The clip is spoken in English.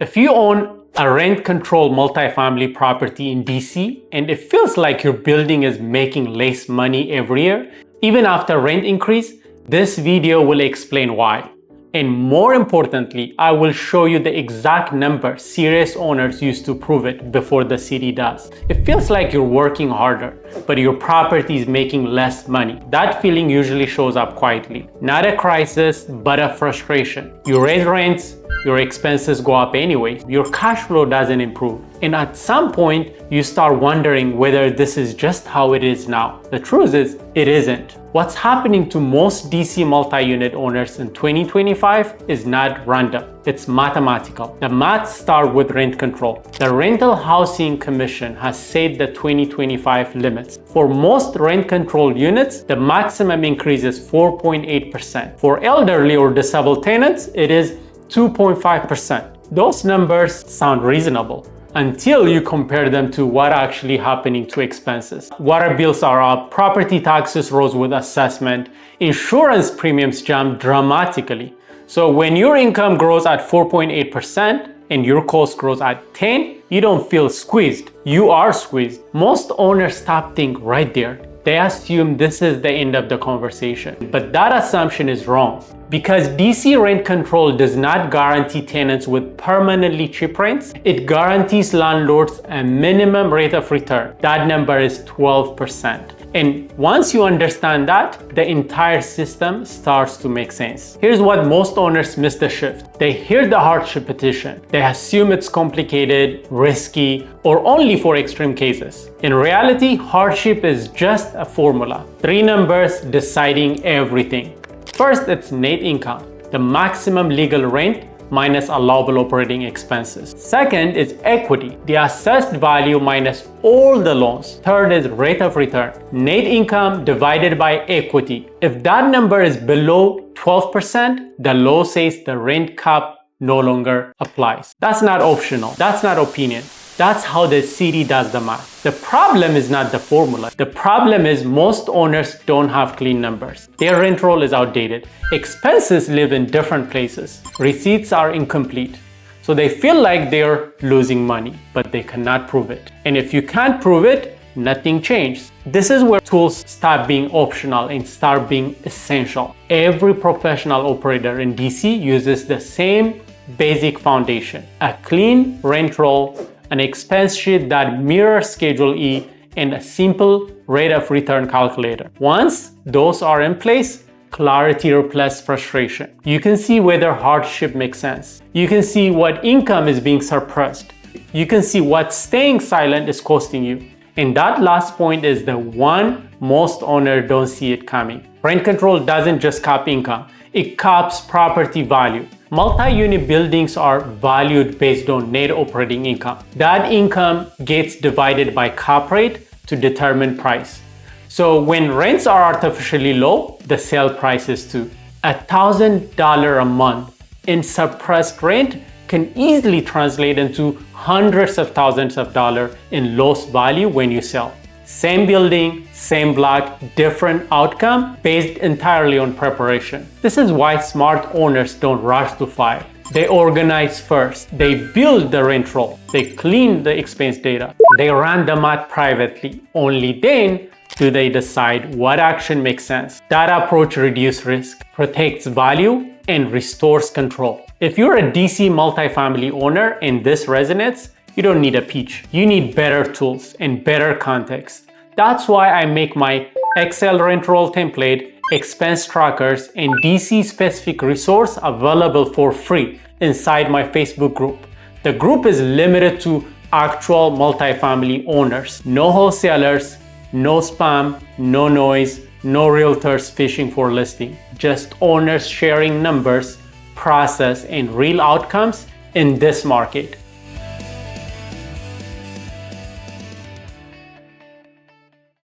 If you own a rent-controlled multifamily property in DC and it feels like your building is making less money every year, even after rent increase, this video will explain why. And more importantly, I will show you the exact number serious owners use to prove it before the city does. It feels like you're working harder, but your property is making less money. That feeling usually shows up quietly. Not a crisis, but a frustration. You raise rents, your expenses go up anyway. Your cash flow doesn't improve. And at some point, you start wondering whether this is just how it is now. The truth is, it isn't. What's happening to most DC multi-unit owners in 2025 is not random. It's mathematical. The math starts with rent control. The Rental Housing Commission has set the 2025 limits. For most rent-controlled units, the maximum increase is 4.8%. For elderly or disabled tenants, it is 2.5%. Those numbers sound reasonable until you compare them to what actually happening to expenses. Water bills are up, property taxes rose with assessment, insurance premiums jumped dramatically. So when your income grows at 4.8% and your cost grows at 10%, you don't feel squeezed. You are squeezed. Most owners stop thinking right there. They assume this is the end of the conversation. But that assumption is wrong. Because DC rent control does not guarantee tenants with permanently cheap rents, it guarantees landlords a minimum rate of return. That number is 12%. And once you understand that, the entire system starts to make sense. Here's what most owners miss the shift. They hear the hardship petition. They assume it's complicated, risky, or only for extreme cases. In reality, hardship is just a formula. 3 numbers deciding everything. First, it's net income, the maximum legal rent minus allowable operating expenses. Second is equity, the assessed value minus all the loans. Third is rate of return, net income divided by equity. If that number is below 12%, the law says the rent cap no longer applies. That's not optional, that's not opinion. That's how the city does the math. The problem is not the formula. The problem is most owners don't have clean numbers. Their rent roll is outdated. Expenses live in different places. Receipts are incomplete. So they feel like they're losing money, but they cannot prove it. And if you can't prove it, nothing changes. This is where tools stop being optional and start being essential. Every professional operator in DC uses the same basic foundation: a clean rent roll, an expense sheet that mirrors Schedule E, and a simple rate of return calculator. Once those are in place, clarity replaces frustration. You can see whether hardship makes sense. You can see what income is being suppressed. You can see what staying silent is costing you. And that last point is the one most owners don't see it coming. Rent control doesn't just cap income, it caps property value. Multi-unit buildings are valued based on net operating income. That income gets divided by cap rate to determine price. So when rents are artificially low, the sale price is too. $1,000 a month in suppressed rent can easily translate into hundreds of thousands of dollars in lost value when you sell. Same building, same block, different outcome based entirely on preparation. This is why smart owners don't rush to file. They organize first. They build the rent roll. They clean the expense data. They run the math privately. Only then do they decide what action makes sense. That approach reduces risk, protects value, and restores control. If you're a DC multifamily owner and this resonates, you don't need a pitch. You need better tools and better context. That's why I make my Excel rent roll template, expense trackers, and DC specific resource available for free inside my Facebook group. The group is limited to actual multifamily owners. No wholesalers, no spam, no noise, no realtors fishing for listing. Just owners sharing numbers, process, and real outcomes in this market.